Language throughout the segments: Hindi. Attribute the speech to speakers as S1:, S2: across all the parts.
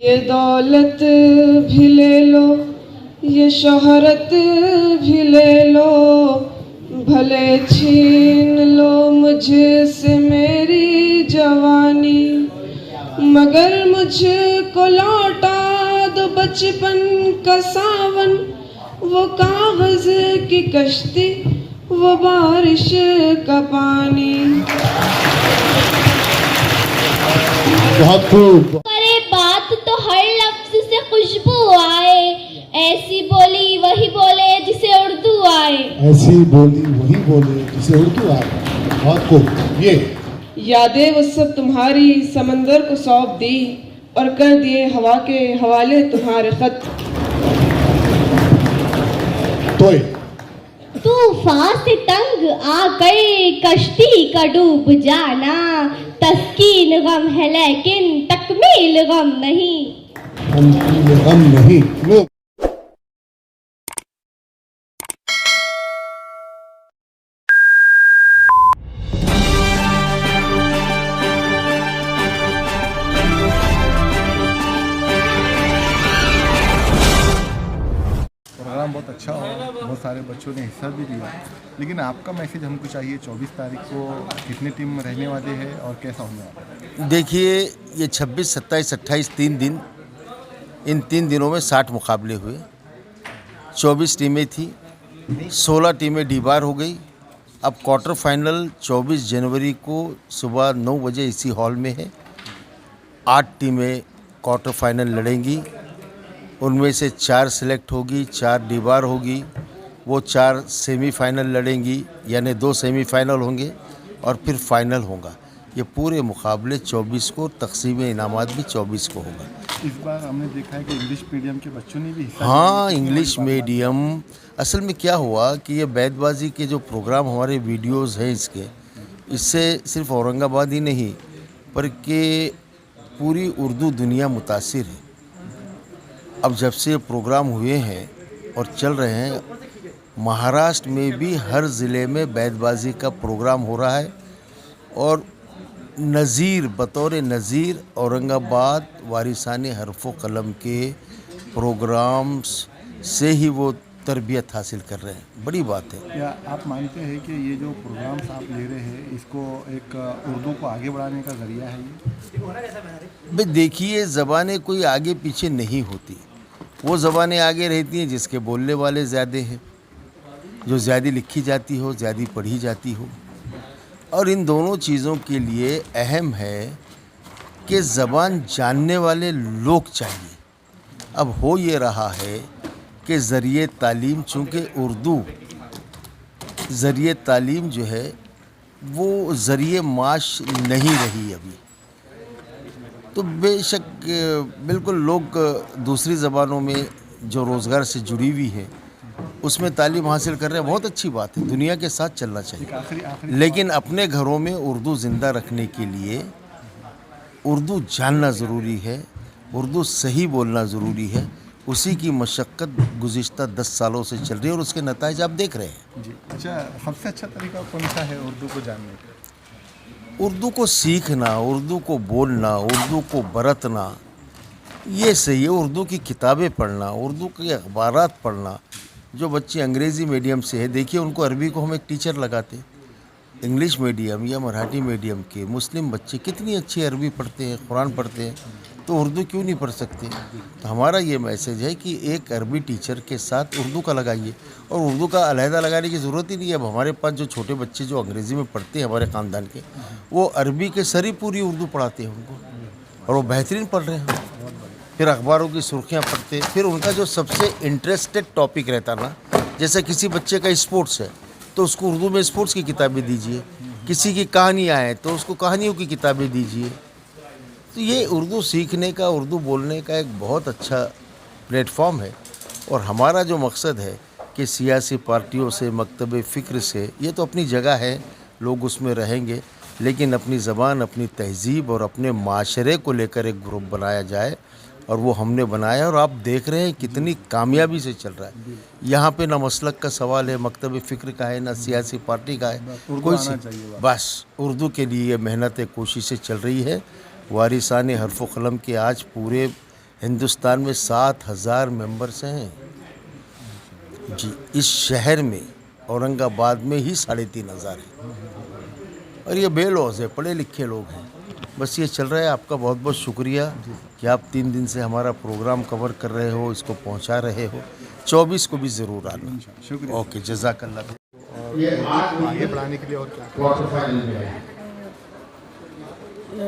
S1: ये दौलत भी ले लो, ये शोहरत भी ले लो, भले छीन लो मुझसे मेरी जवानी, मगर मुझको लौटा दो बचपन का सावन, वो कागज की कश्ती, वो बारिश का पानी।
S2: बहुत खूब।
S3: करे बात तो हर लफ्ज से खुशबू आए, ऐसी बोली वही बोले जिसे उर्दू आए।
S2: ऐसी बोली वही बोले जिसे उर्दू आए। बहुत खूब। ये
S1: यादें वो सब तुम्हारी समंदर को सौंप दी और कर दिए हवा के हवाले तुम्हारे खत।
S2: तो
S3: तूफान से तंग आकर कश्ती का डूब जाना, तस्कीन गम है लेकिन तकमील गम नहीं।
S2: गम नहीं। लो
S4: प्रोग्राम बहुत अच्छा हुआ, बहुत सारे बच्चों ने हिस्सा भी लिया, लेकिन आपका मैसेज हमको चाहिए 24 तारीख को कितनी टीम में रहने वाले हैं और कैसा होने वाला है?
S5: देखिए, ये 26, 27, 28 3 दिन, इन 3 दिनों में 60 मुकाबले हुए, 24 टीमें थी, 16 टीमें डी बार हो गई। अब क्वार्टर फाइनल 24 जनवरी को सुबह 9 बजे इसी हॉल में है। 8 टीमें क्वार्टर फाइनल लड़ेंगी, उनमें से 4 सिलेक्ट होगी, 4 डी बार होगी, वो 4 सेमीफाइनल लड़ेंगी, यानी 2 सेमीफाइनल होंगे और फिर फाइनल होगा। ये पूरे मुकाबले 24 को, तकसीम इनामात भी 24 को होगा।
S4: इस बार हमने देखा है कि इंग्लिश मीडियम के बच्चों ने भी हिस्सा
S5: हाँ,
S4: लिया।
S5: English medium. असल में क्या हुआ कि ये बैतबाजी के जो प्रोग्राम हमारे वीडियोस हैं इसके, इससे सिर्फ औरंगाबाद ही नहीं बल्कि पूरी उर्दू दुनिया मुतासिर है। अब जब से ये प्रोग्राम हुए हैं और चल रहे हैं, महाराष्ट्र में भी हर ज़िले में बैतबाजी का प्रोग्राम हो रहा है और नज़ीर, बतौर नज़ीर औरंगाबाद वारिसाने हरफ़ो कलम के प्रोग्राम्स से ही वो तरबियत हासिल कर रहे हैं। बड़ी बात है।
S4: क्या आप मानते हैं कि ये जो प्रोग्राम्स आप ले रहे हैं इसको एक उर्दू को आगे बढ़ाने का ज़रिया है ये?
S5: भाई देखिए, ज़बानें कोई आगे पीछे नहीं होती, वो ज़बानें आगे रहती हैं जिसके बोलने वाले ज़्यादा हैं, जो ज़्यादा लिखी जाती हो, ज़्यादा पढ़ी जाती हो। और इन दोनों चीज़ों के लिए अहम है कि ज़बान जानने वाले लोग चाहिए। अब हो ये रहा है कि ज़रिए तालीम, चूँकि उर्दू ज़रिए तालीम जो है वो ज़रिए माश नहीं रही अभी, तो बेशक बिल्कुल लोग दूसरी ज़बानों में जो रोज़गार से जुड़ी हुई है उसमें तालीम हासिल कर रहे हैं। बहुत अच्छी बात है, दुनिया के साथ चलना चाहिए, लेकिन अपने घरों में उर्दू ज़िंदा रखने के लिए उर्दू जानना ज़रूरी है, उर्दू सही बोलना ज़रूरी है। उसी की मशक्क़त गुज़िश्ता 10 सालों से चल रही है और उसके नताइज आप देख रहे हैं।
S4: जी अच्छा, सबसे अच्छा तरीका कौन सा है उर्दू को जानने का?
S5: उर्दू को सीखना, उर्दू को बोलना, उर्दू को बरतना, ये सही है। उर्दू की किताबें पढ़ना, उर्दू के अखबारात पढ़ना। जो बच्चे अंग्रेज़ी मीडियम से है, देखिए उनको अरबी को हम एक टीचर लगाते। इंग्लिश मीडियम या मराठी मीडियम के मुस्लिम बच्चे कितनी अच्छी अरबी पढ़ते हैं, कुरान पढ़ते हैं, तो उर्दू क्यों नहीं पढ़ सकते? तो हमारा ये मैसेज है कि एक अरबी टीचर के साथ उर्दू का लगाइए, और उर्दू का अलहदा लगाने की ज़रूरत ही नहीं है। अब हमारे पास जो छोटे बच्चे जो अंग्रेज़ी में पढ़ते हैं हमारे ख़ानदान के, वो अरबी के सरी पूरी उर्दू पढ़ाते हैं उनको, और वो बेहतरीन पढ़ रहे हैं। फिर अखबारों की सुर्खियाँ पढ़ते, फिर उनका जो सबसे इंटरेस्टेड टॉपिक रहता ना, जैसे किसी बच्चे का स्पोर्ट्स है तो उसको उर्दू में स्पोर्ट्स की किताबें दीजिए, किसी की कहानियाँ हैं तो उसको कहानियों की किताबें दीजिए। तो ये उर्दू सीखने का, उर्दू बोलने का एक बहुत अच्छा प्लेटफॉर्म है। और हमारा जो मकसद है कि सियासी पार्टियों से, मकतब फ़िक्र से, ये तो अपनी जगह है, लोग उसमें रहेंगे, लेकिन अपनी ज़बान, अपनी तहज़ीब और अपने माशरे को लेकर एक ग्रुप बनाया जाए, और वो हमने बनाया और आप देख रहे हैं कितनी कामयाबी से चल रहा है। यहाँ पे ना मसलक का सवाल है, मकतब फ़िक्र का है, ना सियासी पार्टी का है, कोई बस उर्दू के लिए मेहनत कोशिशें चल रही है। वारिसाने हरफ़ कलम के आज पूरे हिंदुस्तान में 7,000 मेंबर्स हैं जी। इस शहर में औरंगाबाद में ही 3,500 हैं और ये बेलौस है, पढ़े लिखे लोग हैं। बस ये चल रहा है। आपका बहुत बहुत शुक्रिया कि आप 3 दिन से हमारा प्रोग्राम कवर कर रहे हो, इसको पहुंचा रहे हो। 24 को भी ज़रूर आना।
S4: शुक्रिया।
S5: ओके, जज़ाकल्लाह।
S4: आगे बढ़ाने के लिए और क्या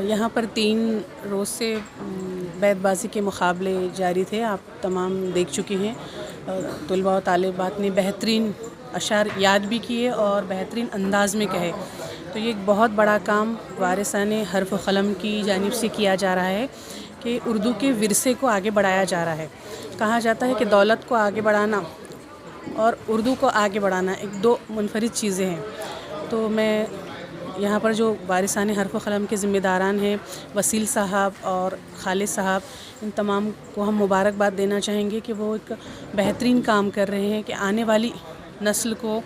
S6: यहाँ पर 3 रोज़ से बैतबाजी के मुकाबले जारी थे। आप तमाम देख चुके हैं। तलबा व तालिबात ने बेहतरीन अशार याद भी किए और बेहतरीन अंदाज़ में कहे। तो ये एक बहुत बड़ा काम वारिसाने हर्फ क़लम की जानिब से किया जा रहा है कि उर्दू के विरसे को आगे बढ़ाया जा रहा है। कहा जाता है कि दौलत को आगे बढ़ाना और उर्दू को आगे बढ़ाना एक 2 मुनफरिद चीज़ें हैं। तो मैं यहाँ पर जो वारिसाने हर्फ क़लम के ज़िम्मेदारान हैं, वसील साहब और खालिद साहब, इन तमाम को हम मुबारकबाद देना चाहेंगे कि वो एक बेहतरीन काम कर रहे हैं कि आने वाली नस्ल को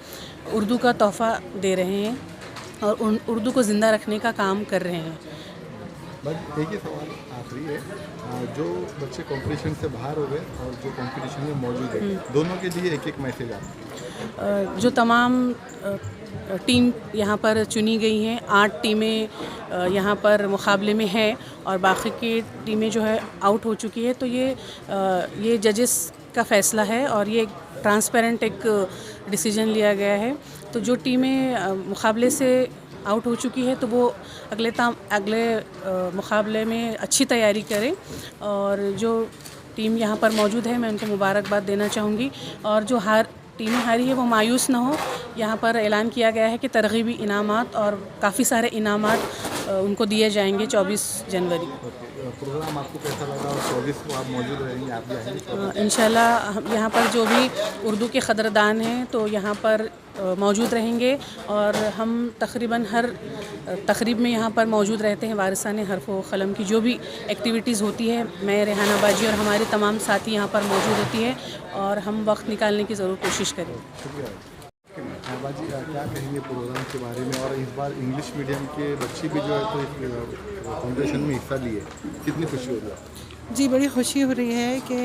S6: उर्दू का तोहफ़ा दे रहे हैं और उर्दू को ज़िंदा रखने का काम कर रहे हैं।
S4: बस एक ही सवाल आखिरी है, जो बच्चे कंपटीशन से बाहर हो गए और जो कंपटीशन में मौजूद है, दोनों के लिए एक मैसेज आता है।
S6: जो तमाम टीम यहाँ पर चुनी गई हैं, 8 टीमें यहाँ पर मुकाबले में हैं और बाकी की टीमें जो है आउट हो चुकी है। तो ये जजेस का फ़ैसला है और ये ट्रांसपेरेंट एक डिसीजन लिया गया है। तो जो टीमें मुकाबले से आउट हो चुकी है तो वो अगले मुकाबले में अच्छी तैयारी करें और जो टीम यहाँ पर मौजूद है मैं उनको मुबारकबाद देना चाहूँगी। और जो टीमें हारी है वो मायूस ना हो। यहाँ पर ऐलान किया गया है कि तरग़ीबी इनामात और काफ़ी सारे इनामात उनको दिए जाएंगे 24 जनवरी।
S4: प्रोग्राम आपको कैसा लगा और 24 को आप मौजूद रहेंगे, आप भी आएंगे?
S6: इंशाल्लाह यहाँ पर जो भी उर्दू के क़दरदान हैं तो यहाँ पर मौजूद रहेंगे और हम तकरीबन हर तकरीब में यहाँ पर मौजूद रहते हैं। वारिसाने हर्फ व क़लम की जो भी एक्टिविटीज़ होती है, मैं रेहाना बाजी और हमारे तमाम साथी यहाँ पर मौजूद होती है और हम वक्त निकालने की ज़रूर कोशिश करें।
S4: बाजी क्या कहेंगे प्रोग्राम के बारे में? और इस बार इंग्लिश मीडियम के बच्चे भी जो है तो इस कॉम्पिटिशन में हिस्सा लिए, कितनी खुशी हो रही है?
S7: जी, बड़ी खुशी हो रही है कि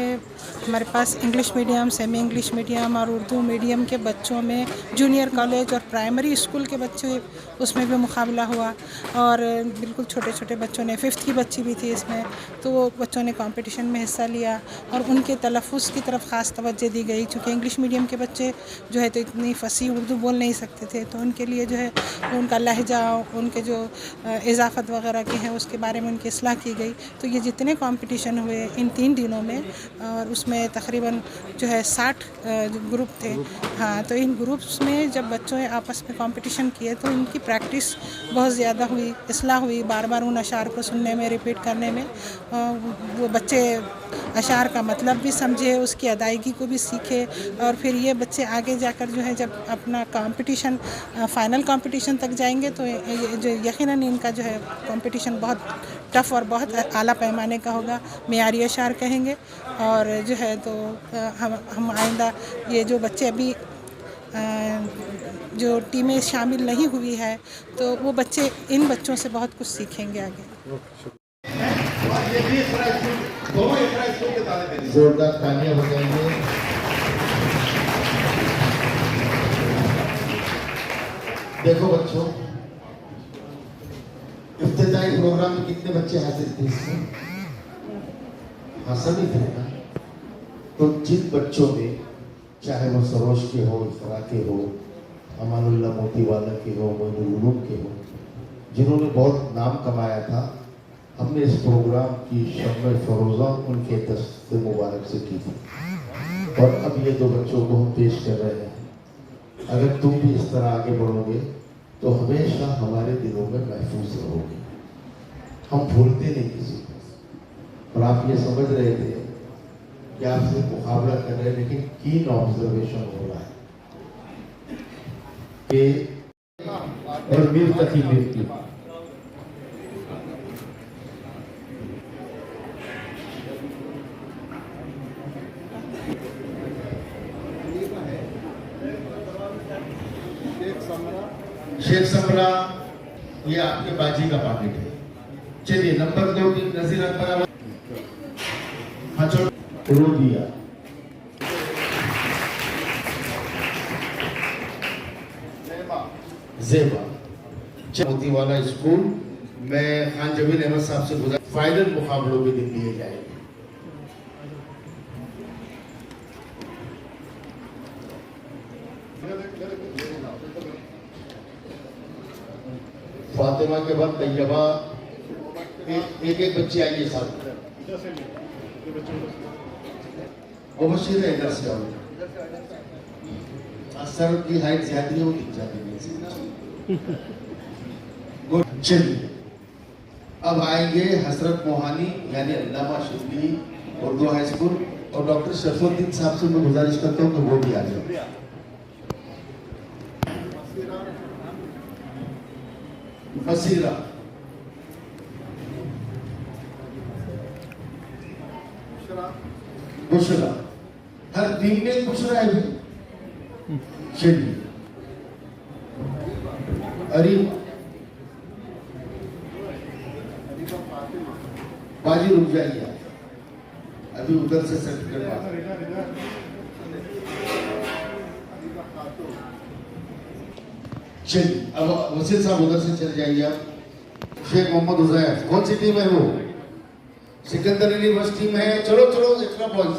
S7: हमारे पास English medium, semi English medium और उर्दू मीडियम के बच्चों में जूनियर कॉलेज और प्राइमरी स्कूल के बच्चे उसमें भी मुकाबला हुआ और बिल्कुल छोटे छोटे बच्चों ने 5th की बच्ची भी थी इसमें, तो वो बच्चों ने कंपटीशन में हिस्सा लिया और उनके तलफ़्फ़ुज़ की तरफ ख़ास तवज्जो दी गई। चूँकि इंग्लिश मीडियम के बच्चे जो है तो इतनी फसीह उर्दू बोल नहीं सकते थे, तो उनके लिए जो है उनका लहजा, उनके जो इज़ाफ़त वगैरह के हैं उसके बारे में उनकी इस्लाह की गई। तो ये जितने कॉम्पिटिशन हुए इन 3 दिनों में और उसमें तकरीबन जो है 60 ग्रुप थे। हाँ, तो इन ग्रुप्स में जब बच्चों ने आपस में कंपटीशन किए तो इनकी प्रैक्टिस बहुत ज़्यादा हुई, इस्लाह हुई, बार बार उन अशार को सुनने में, रिपीट करने में। वो बच्चे अशार का मतलब भी समझे, उसकी अदायगी को भी सीखे और फिर ये बच्चे आगे जाकर जो है जब अपना कंपटीशन फ़ाइनल कंपटीशन तक जाएंगे तो जो यकीनन इनका जो है कंपटीशन बहुत टफ़ और बहुत आला पैमाने का होगा, मेयारी अशार कहेंगे। और जो है तो हम आइंदा ये जो बच्चे अभी जो टीमें शामिल नहीं हुई है तो वो बच्चे इन बच्चों से बहुत कुछ सीखेंगे आगे।
S2: जोरदार तालियां बजाएंगे। देखो बच्चों, इफ्तिताई प्रोग्राम में कितने बच्चे हाजिर थे इसमें? हाँ, सभी थे ना। तो जिन बच्चों ने, चाहे वो सरोज के हो, इफ़रा के हो, अमानुल्लाह मोतीवाला के हो, मोइनुल उलूम के हो, जिन्होंने बहुत नाम कमाया था, हमने इस प्रोग्राम की शम्मे फरोज़ा उनके दस्त मुबारक से की थी और अब ये 2 बच्चों को हम पेश कर रहे हैं। अगर तुम भी इस तरह आगे बढ़ोगे तो हमेशा हमारे दिलों में महफूज रहोगे। हम भूलते नहीं किसी को। और आप ये समझ रहे थे कि आप सिर्फ मुकाबला कर रहे हैं, लेकिन कीन ऑब्जर्वेशन हो रहा है कि और मीर तकी मिलती शेख समरा, ये आपके बाजी का पॉकेट है। चलिए नंबर 2 की नजीर अकबर। हाँ चलो, रोदिया। जेबा मोती वाला स्कूल में खान जमील अहमद साहब से गुजर फाइनल मुकाबलों में दिन लिए जाएंगे। फातिमा के बाद तैयबा, एक एक बच्चे आएंगे साथ। वो बशीर है इधर से आओ। असर की हाइट ज्यादा हो दिख जाती है। चलिए अब आएंगे हजरत मोहानी यानी अल्लामा शिबली उर्दू हाई स्कूल, और डॉक्टर शरफुद्दीन साहब से मैं गुजारिश करता हूँ कि वो भी आ जाए। बसीरा, बुशरा, हर टीम में बुशरा है भी। चलिए अरे बाजी रुक जाइए, अभी उधर से सर्टिफिकेट। चलिए अब वसील साहब उधर से चल जाइए आप। शेख मोहम्मद हुजैफ, कौन सी टीम है वो? सिकंदर यूनिवर्सिटी में है। चलो चलो एक्स्ट्रा पॉइंट्स।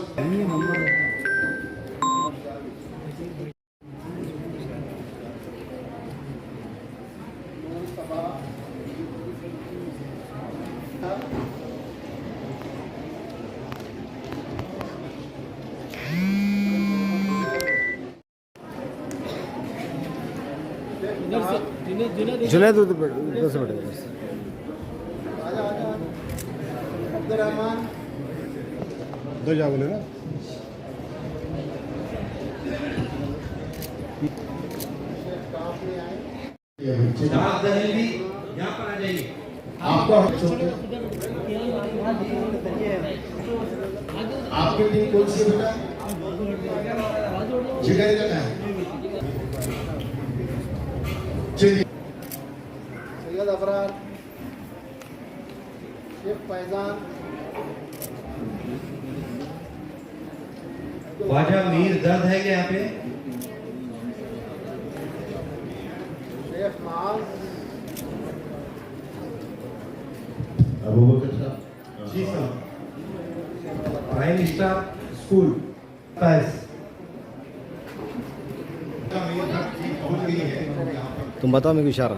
S8: जुनैद उधर से बैठे। दो जा बोले ना।
S2: आपकी टीम कौन सी बेटा? जिगर का है। चलिए
S8: सैयद अफरार, शेख फैजान,
S9: ख्वाजा मीर दर्द है क्या यहाँ पे?
S8: शेख माज,
S2: अबू बकर साहब।
S9: जी साहब। प्राइम स्टार स्कूल पैस।
S8: तुम बताओ मेरे को इशारा।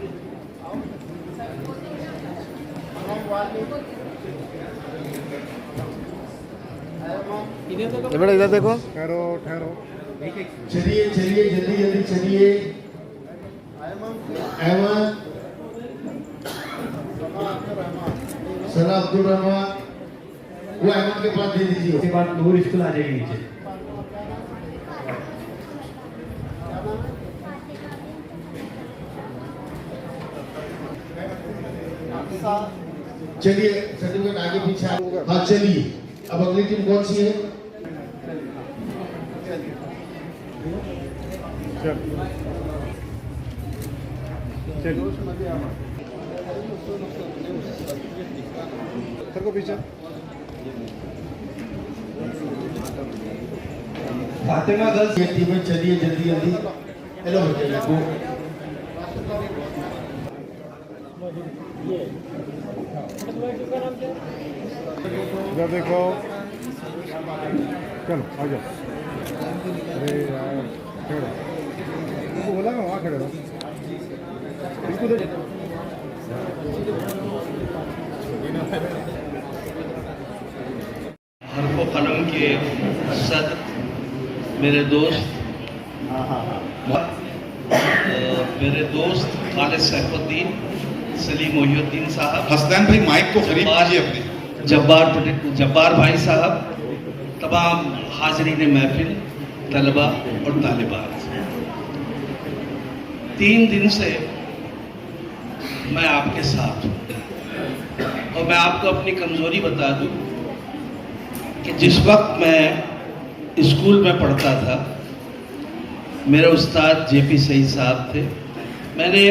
S8: बेटा इधर देखो। ठहरो ठहरो।
S2: चलिए चलिए जल्दी जल्दी चलिए। अहमद, सना अब्दुल रहमान, वो अहमद के पास दे दीजिए।
S9: उसके बाद नूर स्कूल आ जाएगी नीचे।
S2: चलिए सर्टिफिकेट आगे पीछे। हाँ चलिए अब अगली टीम कौन सी है?
S8: सर को पीछे।
S9: फातिमा गर्ल्स।
S2: ये टीमें चलिए जल्दी जल्दी। हेलो बच्चे,
S8: इधर देखो। चलो आ जाओ। अरे यार खड़े, तुमको बोला मैं वहाँ खड़े रहो। बिल्कुल
S10: हरफो कलम के सदर मेरे दोस्त मेरे दोस्त खालिद सैफुद्दीन, सलीम मोहिउद्दीन साहब,
S11: हसनैन भाई माइक को करीब कीजिए अपने,
S10: जब्बार भाई साहब, तमाम हाजरीन महफिल, तलबा और तालिबात, 3 दिन से मैं आपके साथ हूँ। और मैं आपको अपनी कमज़ोरी बता दूँ कि जिस वक्त मैं स्कूल में पढ़ता था, मेरे उस्ताद जेपी सईद साहब थे। मैंने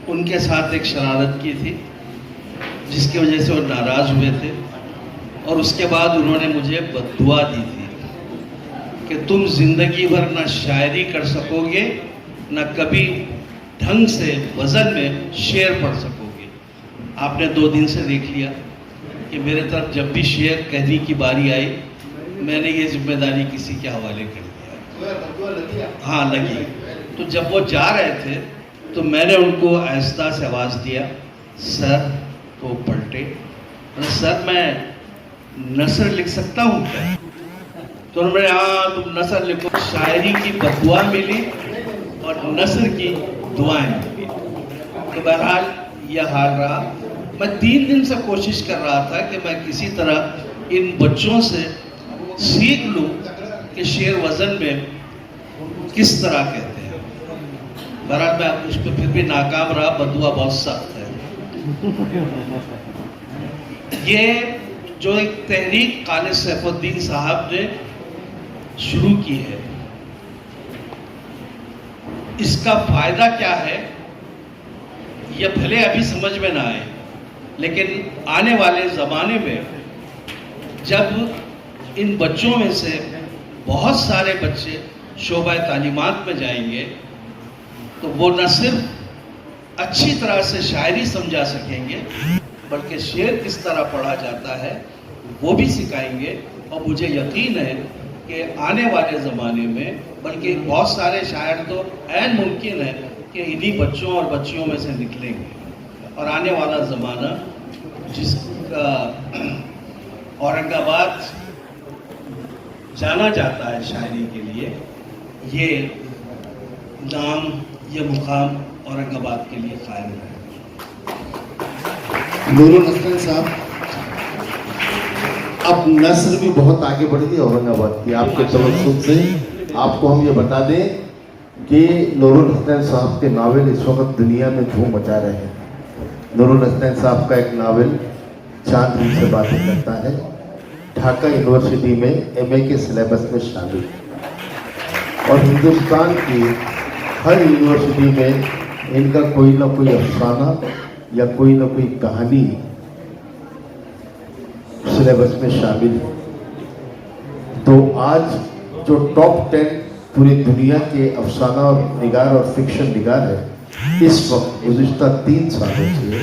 S10: उनके साथ एक शरारत की थी जिसकी वजह से वो नाराज़ हुए थे। और उसके बाद उन्होंने मुझे बद्दुआ दी थी कि तुम जिंदगी भर ना शायरी कर सकोगे, ना कभी ढंग से वजन में शेर पढ़ सकोगे। आपने 2 दिन से देख लिया कि मेरे तरफ जब भी शेर कहने की बारी आई, मैंने ये जिम्मेदारी किसी के हवाले कर दिया। हाँ, लगी। तो जब वो जा रहे थे तो मैंने उनको आहिस्ता से आवाज़ दिया, सर। तो वो पलटे, सर मैं नसर लिख सकता हूँ क्या? तो उन्होंने, हाँ तुम नसर लिखो। शायरी की बदुआ मिली और नसर की दुआएं मिली। तो बहरहाल यह हाल रहा। मैं 3 दिन से कोशिश कर रहा था कि मैं किसी तरह इन बच्चों से सीख लूं कि शेर वजन में किस तरह कहते हैं। बहरहाल मैं उस पर फिर भी नाकाम रहा, बदुआ बहुत सख्त है। ये जो एक तहरीक खालिद सैफुद्दीन साहब ने शुरू की है, इसका फायदा क्या है यह भले अभी समझ में ना आए, लेकिन आने वाले ज़माने में जब इन बच्चों में से बहुत सारे बच्चे शोबा तालीमात में जाएंगे तो वो न सिर्फ अच्छी तरह से शायरी समझा सकेंगे, बल्कि शेर किस तरह पढ़ा जाता है वो भी सिखाएंगे। और मुझे यकीन है कि आने वाले ज़माने में, बल्कि बहुत सारे शायर तो ऐन मुमकिन है कि इन्हीं बच्चों और बच्चियों में से निकलेंगे। और आने वाला ज़माना जिसका औरंगाबाद जाना जाता है शायरी के लिए, ये नाम, ये मुकाम औरंगाबाद के लिए कायम है।
S2: नूरुल हसन साहब, अब नस्र भी बहुत आगे बढ़ गई औरंगाबाद की। आपके तवज्जुह से आपको हम ये बता दें कि नूरुल हसन साहब के नावल इस वक्त दुनिया में धूम मचा रहे हैं। नूरुल हसन साहब का एक नावल चांद हमसे बातें करता है, ढाका यूनिवर्सिटी में MA के सिलेबस में शामिल, और हिंदुस्तान की हर यूनिवर्सिटी में इनका कोई ना कोई अफसाना या कोई ना कोई कहानी सिलेबस में शामिल है। तो आज जो टॉप 10 पूरी दुनिया के अफसाना और निगार और फिक्शन निगार है, इस वक्त गुज़िश्ता 3 सालों से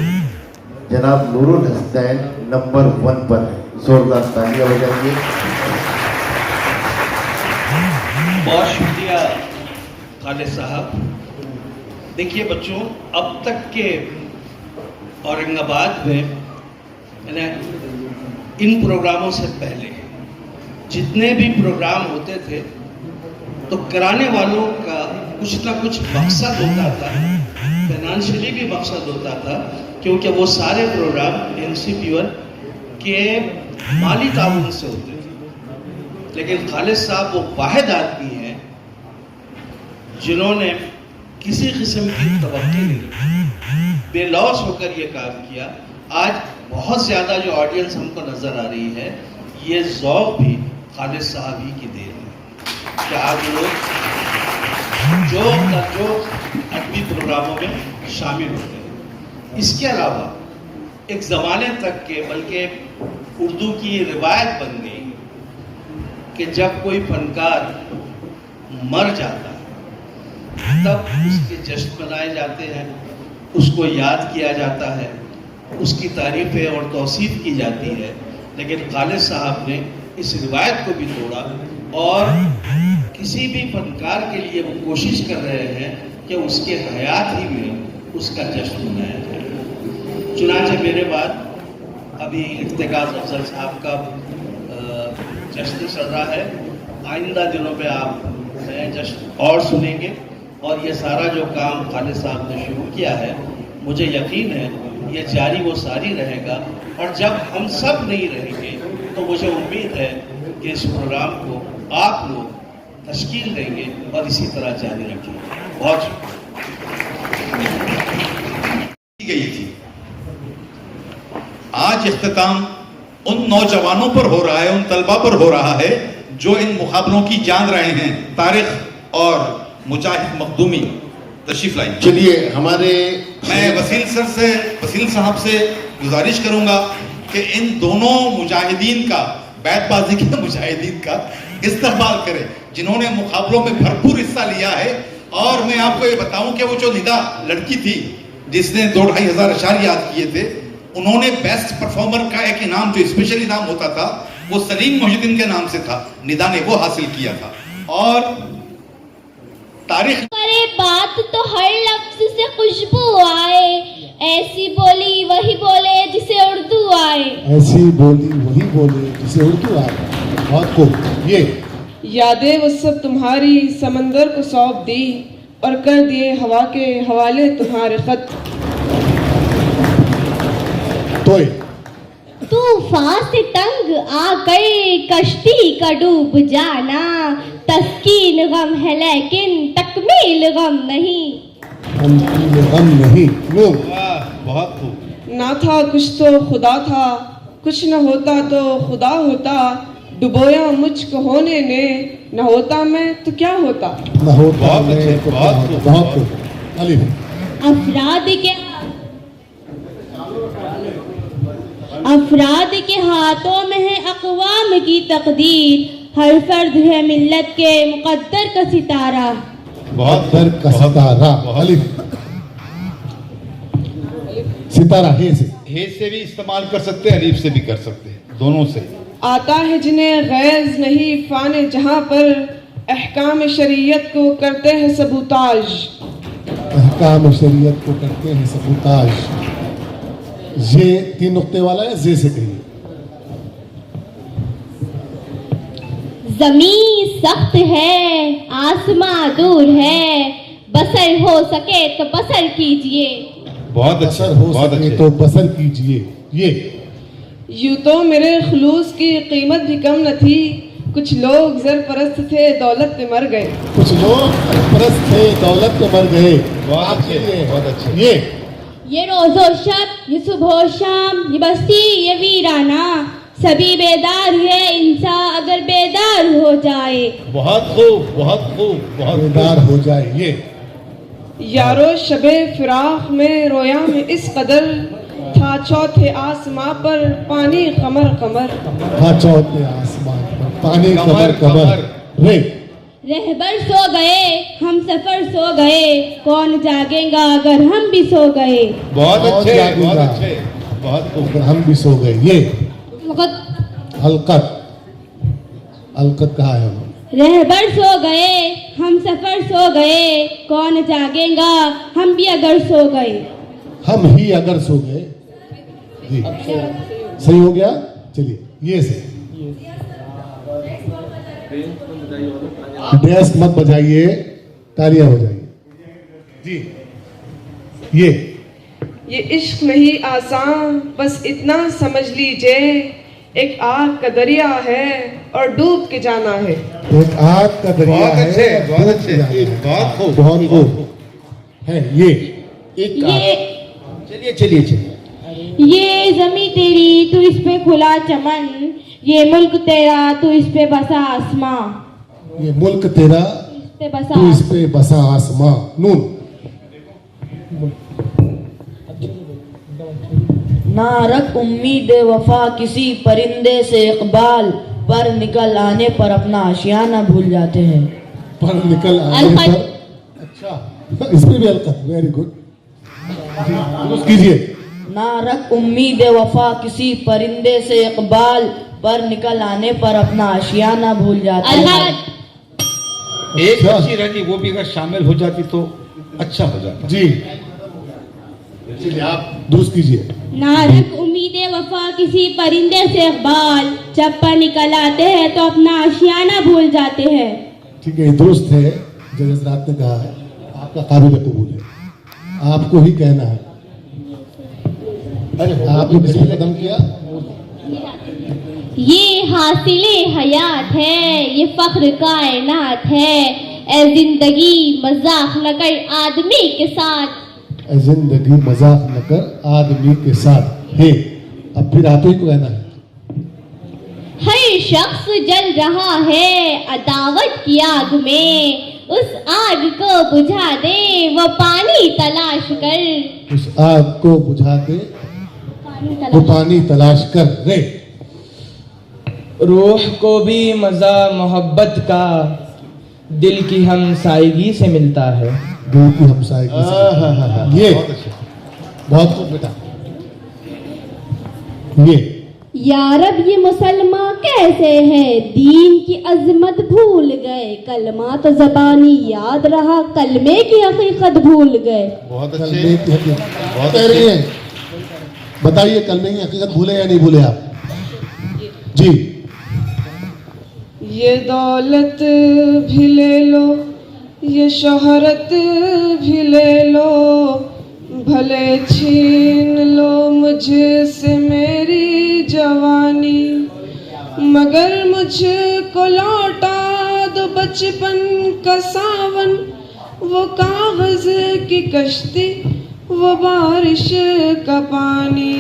S2: जनाब नूरुल हसन नंबर 1 पर है। जोरदार तालियां बजाइए।
S10: बहुत शुक्रिया खालिद साहब। देखिए बच्चों, अब तक के औरंगाबाद में इन प्रोग्रामों से पहले जितने भी प्रोग्राम होते थे तो कराने वालों का कुछ ना कुछ मकसद होता था, फाइनेंशियली भी मकसद होता था, क्योंकि वो सारे प्रोग्राम NCPUR के माली ताउन से होते थे। लेकिन खालिद साहब वो वाहिद आदमी हैं जिन्होंने किसी किस्म की तवक्की नहीं, बेलौस होकर ये काम किया। आज बहुत ज़्यादा जो ऑडियंस हमको नज़र आ रही है, ये ज़ौक़ भी खालिद साहब ही की देन है कि आज लोग जो अदबी प्रोग्रामों में शामिल होते हैं। इसके अलावा एक ज़माने तक के, बल्कि उर्दू की रिवायत बन गई कि जब कोई फनकार मर जाता है तब उसके जश्न मनाए जाते हैं, उसको याद किया जाता है, उसकी तारीफ़ें और तौसीफ़ की जाती है। लेकिन खालिद साहब ने इस रिवायत को भी तोड़ा और किसी भी फनकार के लिए वो कोशिश कर रहे हैं कि उसके हयात ही में उसका जश्न मनाया जाए। चुनांचे मेरे बाद अभी इर्तिकाज़ अफजल साहब का जश्न चल रहा है। आइंदा दिनों में आप नए जश्न और सुनेंगे, और ये सारा जो काम खालिद साहब ने शुरू किया है, मुझे यकीन है ये जारी वो सारी रहेगा। और जब हम सब नहीं रहेंगे तो मुझे उम्मीद है कि इस प्रोग्राम को आप लोग तश्कील देंगे और इसी तरह जारी रखेंगे। बहुत
S11: गई थी। आज इख्तिताम उन नौजवानों पर हो रहा है, उन तलबा पर हो रहा है जो इन मुकाबलों की जान रहे हैं। तारिक और मुजाहिद मखदूमी तशरीफ लाएंगे।
S2: चलिए, हमारे
S11: मैं वसील साहब से गुजारिश करूंगा कि इन दोनों मुजाहिदीन का, बैतबाजी के मुजाहिदीन का इस्तेमाल करें जिन्होंने मुकाबलों में भरपूर हिस्सा लिया है। और मैं आपको ये बताऊं कि वो जो निदा लड़की थी जिसने 2-2,500 अशार याद किए थे, उन्होंने बेस्ट परफॉर्मर का एक इनाम जो स्पेशल इनाम होता था वो सलीम मोहिद्दीन के नाम से था, निदा ने वो हासिल किया था। और तारीख
S3: करे बात तो हर लफ्ज से खुशबू आए, ऐसी बोली वही बोले जिसे उर्दू आए।
S8: ऐसी बोली वही बोले जिसे उर्दू आए। बहुत खूब। ये
S1: यादें वो सब तुम्हारी समंदर को सौंप दी और कर दिए हवा के हवाले तुम्हारे खत।
S8: तोय
S3: तूफान से तंग आकर कश्ती का डूब जाना, तस्कीन गम है लेकिन तकमील गम नहीं।
S8: गम नहीं। लो
S11: बहुत खूब।
S1: ना था कुछ तो खुदा था, कुछ न होता तो खुदा होता, डुबोया मुझको होने ने, न होता मैं तो क्या होता।
S8: न होता
S11: बहुत
S8: मैं
S11: अच्छे,
S8: तो क्या
S11: बहुत
S8: होता।
S11: खूब।
S8: बहुत खूब। अलिफ
S3: अफराद के हाथों में है अक़वाम की तकदीर, हर फर्द है मिल्लत के मुक़द्दर का सितारा।
S11: बहुत
S8: दर का सितारा। अलिफ सितारा
S11: हे से भी इस्तेमाल कर सकते हैं, अलीफ से भी कर सकते हैं, दोनों से।
S1: आता है जिन्हें गैज़ नहीं फाने जहाँ पर, अहकाम शरीयत को करते हैं सबूताज।
S8: अहकाम शरीयत को करते हैं सबूताज। ये 3 नुक्ते वाला है, जे से कहिए।
S3: ज़मीन सख्त है, आसमां दूर है, बसर हो सके तो बसर कीजिए।
S11: बहुत
S8: बसर हो सके तो बसर कीजिए। ये
S1: यूं तो मेरे खुलूस की कीमत भी कम न थी, कुछ लोग ज़र परस्त थे दौलत में मर गए।
S8: कुछ लोग परस्त थे दौलत में मर गए।
S11: बहुत अच्छे, बहुत अच्छे।
S3: ये रोज़ो शब, ये सुबह शाम, ये बस्ती ये वीराना, सभी बेदार है इंसान अगर बेदार हो जाए।
S11: बहुत खूब, बहुत खूब, बहुत
S8: बेदार हो जाए। ये
S1: यारो शबे फिराक में रोया में इस कदर था, चौथे आसमां पर पानी कमर कमर।
S8: हाँ चौथे आसमान पर पानी कमर कमर। रे
S3: रहबर सो गए हम सफर सो गए, कौन जागेगा अगर हम भी सो गए।
S11: बहुत अच्छे,
S8: जागेगा
S11: बहुत अच्छे, बहुत खूब।
S8: अगर हम भी सो गए। ये हलकत। हलकत कहा है वो?
S3: रहबर सो गए हम सफर सो गए, कौन जागेगा हम भी अगर सो गए।
S8: हम ही अगर सो गए। जी सही हो गया। चलिए ये से डेस्क मत बजाइए, तालियां हो जाइए। जी
S1: ये इश्क नहीं आसान, बस इतना समझ लीजिए, एक आग का दरिया है और डूब के जाना है।
S8: एक आग का दरिया
S11: बहुत अच्छे,
S8: है,
S11: बहुत
S8: डूब
S11: अच्छे,
S8: के जाना है।
S11: बहुत खूब,
S8: बहुत खूब है। ये एक
S11: चलिए चलिए चलिए।
S3: ये जमी तेरी तू इस पे खुला चमन, ये मुल्क तेरा तू इस पे बसा आसमां।
S8: ये मुल्क तेरा
S3: इस पे बसा
S8: तू इस पे बसा आसमां। नून
S12: ना रख उम्मीद वफा किसी परिंदे से इकबाल, पर निकल आने पर अपना आशियाना भूल जाते हैं।
S8: पर निकल आने पर। अच्छा इसमें भी हलकत। Very good. कीजिए।
S12: ना रख उम्मीद वफा किसी परिंदे से इकबाल, पर निकल आने पर अपना आशियाना भूल जाते हैं।
S11: एक अच्छी रहती, वो भी अगर शामिल हो जाती तो अच्छा हो जाता।
S8: जी चलिए आप दुरुस्त कीजिए।
S3: ना रख उम्मीदे वफा किसी परिंदे से इकबाल, जब पर निकल आते हैं तो अपना आशियाना भूल जाते हैं। ठीक
S8: है, दुरुस्त है। जज हजरात ने कहा है, आपका काबिल कबूल है, आपको ही कहना है। आपने किसने कदम किया?
S3: ये हासिले हयात है, ये फख्र कायनात है, ए जिंदगी मजाक न कर आदमी के साथ।
S8: जिंदगी मजाक न कर आदमी के साथ। हे अब फिर आप ही को कहना है।
S3: हर शख्स जल रहा है अदावत की आग में, उस आग को बुझा दे वो पानी तलाश कर।
S8: उस आग को बुझा दे
S2: वो पानी तलाश कर रे।
S13: रूह को भी मज़ा मोहब्बत का दिल की हमसायगी से मिलता है।
S2: दिल की हमसायगी से। ये बहुत खूब बेटा। ये
S3: यारब ये मुसलमान कैसे है, दीन की अजमत भूल गए, कलमा तो जबानी याद रहा, कलमे की हकीकत भूल गए।
S2: बहुत कलमे की हकीकत बहुत कह रही है। बताइए कलमे की हकीकत भूले या नहीं भूले आप? जी।
S1: ये दौलत भी ले लो, ये शोहरत भी ले लो, भले छीन लो मुझसे मेरी जवानी, मगर मुझको लौटा दो बचपन का सावन, वो कागज की कश्ती, वो बारिश का पानी।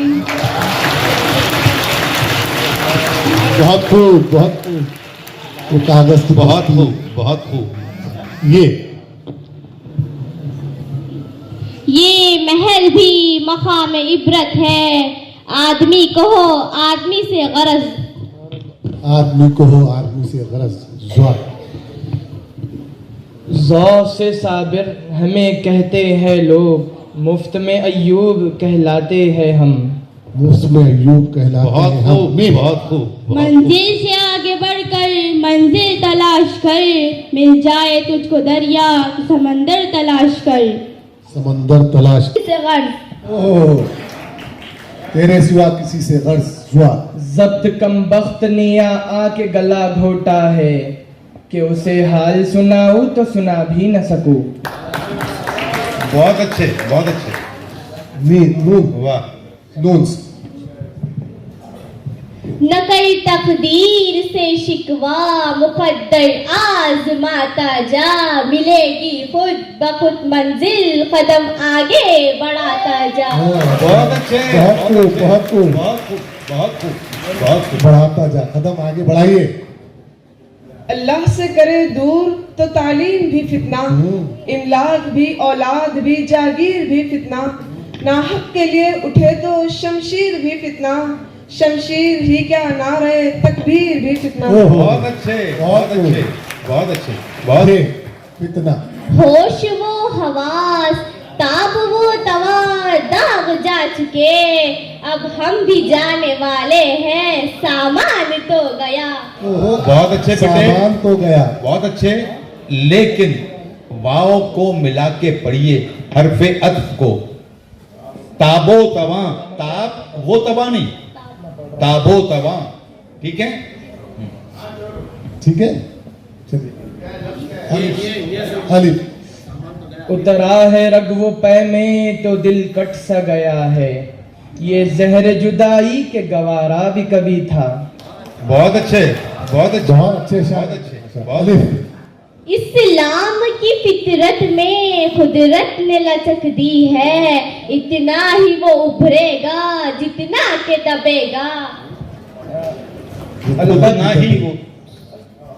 S2: बहुत खूब, बहुत खूब। वो कागज की
S11: बहुत खूब, बहुत खूब।
S3: ये महल भी मकाम इबरत है, आदमी को हो आदमी से गरज,
S2: आदमी को हो आदमी से गरज।
S13: ज़ौ से साबिर हमें कहते हैं लोग, मुफ्त में अय्यूब कहलाते हैं हम।
S2: मुफ्त में अय्यूब कहलाते हैं हम।
S11: बहुत खूब।
S3: मंजिल से आगे बढ़कर मंजिल तलाश कर, मिल जाए तुझको दरिया समंदर तलाश कर,
S2: समंदर तलाश
S3: से गर्ज।
S2: ओह, तेरे सिवा किसी से गर्ज हुआ।
S13: जब्त कम बख्त निया आके गला घोटा है, कि उसे हाल सुनाऊं तो सुना भी न सकूं।
S11: बहुत अच्छे, बहुत अच्छे।
S2: नून,
S11: वाह।
S2: नून।
S3: न कई तकदीर से शिकवा, मुकद्दर आजमाता जा, मिलेगी खुद बखुद मंजिल, कदम आगे बढ़ाता जा।
S11: बहुत अच्छे,
S2: बहुत खूब, बहुत खूब,
S11: बहुत खूब, बहुत खूब, बहुत खूब।
S2: बढ़ाता जा, कदम आगे बढ़ाइए।
S1: अल्लाह से करे दूर तो तालीम भी फितना, इमलाक भी औलाद भी जागीर भी फितना, नाहक के लिए उठे तो शमशीर भी फितना, शमशीर ही क्या नारे तकबीर भी फितना।
S11: बहुत अच्छे, बहुत अच्छे, बहुत अच्छे, बहुत
S2: फितना।
S3: होश वो हवास ताब वो तवार दाग जा चुके, अब हम भी जाने वाले हैं, सामान तो गया।
S11: बहुत अच्छे बेटे,
S2: सामान तो गया।
S11: बहुत अच्छे। लेकिन वाव को मिला के पढ़िए हरफे अत्फ को। ताबो तवा, ताब वो तवा नहीं, ताबो तवा। ठीक है,
S2: ठीक है। चलिए अलिफ।
S13: उतरा है रगवो पै में तो दिल कट सा गया है, ये जहर जुदाई के गवारा भी कभी था।
S11: बहुत अच्छे, बहुत अच्छे,
S2: बहुत अच्छे,
S11: बहुत अच्छे, बहुत अच्छे।
S3: इस्लाम की फितरत में कुदरत ने लचक दी है, इतना ही वो उभरेगा जितना के दबेगा।
S11: उतना ही वो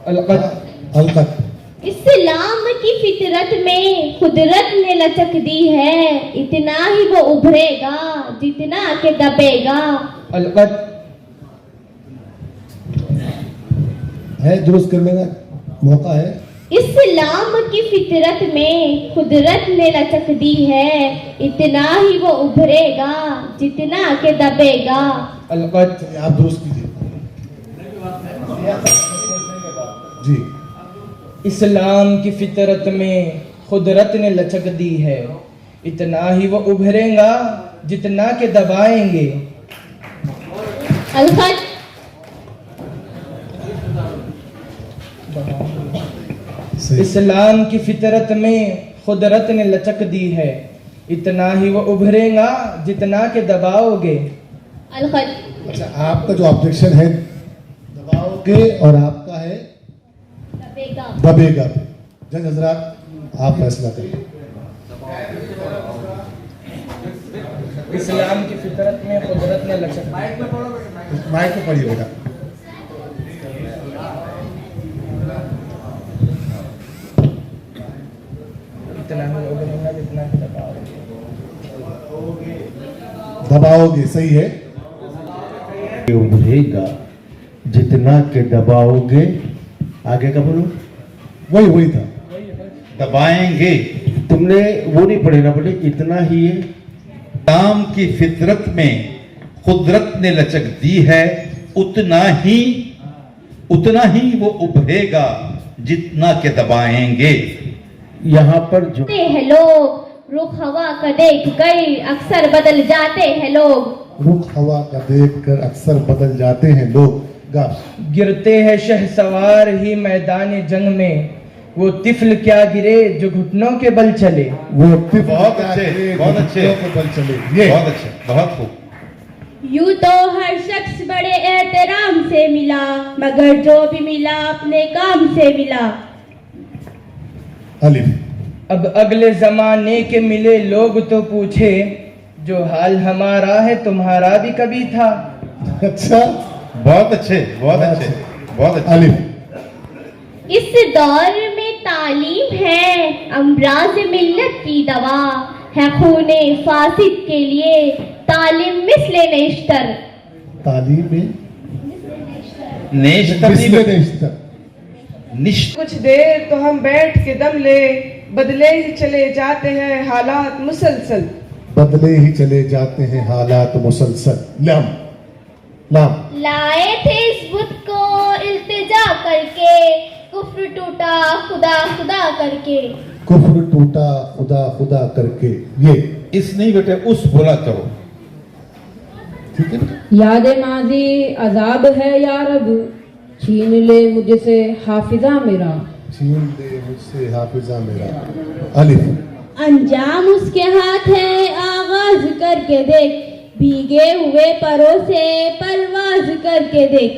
S2: अलकत।
S3: इस्लाम की फितरत में कुदरत ने लचक दी है, इतना ही वो उभरेगा जितना के दबेगा।
S13: अलकत
S2: है, दुरुस्त करने का मौका है।
S3: इस्लाम की फितरत में कुदरत ने लचक दी है, इतना ही वो उभरेगा जितना के दबेगा।
S13: अलकत
S2: आप दुरुस्त कीजिए जी।
S13: इस्लाम की फितरत में खुदरत ने लचक दी है, इतना ही वो उभरेगा जितना के दबाएंगे।
S3: अलखत
S13: इस्लाम की फितरत में खुदरत ने लचक दी है, इतना ही वो उभरेगा जितना के दबाओगे।
S3: अलखत।
S2: अच्छा, आपका जो ऑब्जेक्शन है दबाओगे और आपका है दबेगा। जज हजरात आप फैसला करिए।
S13: इस्लाम की फितरत में खुदरत ने लचक
S2: माइक पे पढ़िए बेटा।
S13: इतना ही उभरेगा जितना के दबाओगे।
S2: दबाओगे, सही है। उभरेगा जितना के दबाओगे, आगे का बोलो, वही था,
S11: दबाएंगे।
S2: तुमने वो नहीं पढ़े ना बेटे, इतना ही है।
S11: काम की फितरत में कुदरत ने लचक दी है, उतना ही वो उभरेगा जितना के दबाएंगे।
S2: यहाँ पर जो
S3: हैं लोग, रुख हवा का देख गए अक्सर बदल जाते हैं लोग।
S8: रुख हवा का देखकर अक्सर बदल जाते हैं लोग।
S13: गिरते हैं शहसवार ही मैदान जंग में, वो तिफल क्या गिरे जो घुटनों के बल चले।
S8: वो
S11: बहुत अच्छे, बहुत अच्छे,
S8: बल चले, ये
S11: बहुत अच्छे, बहुत खूब।
S3: यूं तो हर शख्स बड़े एहतराम से मिला, मगर जो भी मिला अपने काम से मिला।
S8: अलिफ।
S13: अब अगले जमाने के मिले लोग तो पूछे, जो हाल हमारा है तुम्हारा भी कभी था।
S8: अच्छा,
S11: बहुत अच्छे, बहुत अच्छे, बहुत अच्छे।
S8: अलिफ।
S3: इस दौर में तालीम है अमराज मिल्लत की दवा, है खूने फासिद के लिए तालीम मिस्ले नेश्तर।
S8: तालीम में
S1: कुछ देर तो हम बैठ के दम ले, बदले ही चले जाते हैं हालात मुसलसल।
S8: बदले ही चले जाते हैं हालात मुसलसल। लाम
S3: लाए थे इस बुत को इल्तिजा करके, कुफ्र टूटा खुदा खुदा करके।
S8: कुफ्र टूटा खुदा खुदा करके। ये
S11: इस नहीं बेटे, उस बोला करो।
S8: ठीक है।
S12: याद माजी अजाब है या रब, छीन ले मुझसे हाफिजा मेरा।
S8: छीन ले मुझसे हाफिजा मेरा। अलिफ।
S3: अंजाम उसके हाथ है आगाज करके देख, भीगे हुए परों से परवाज करके देख।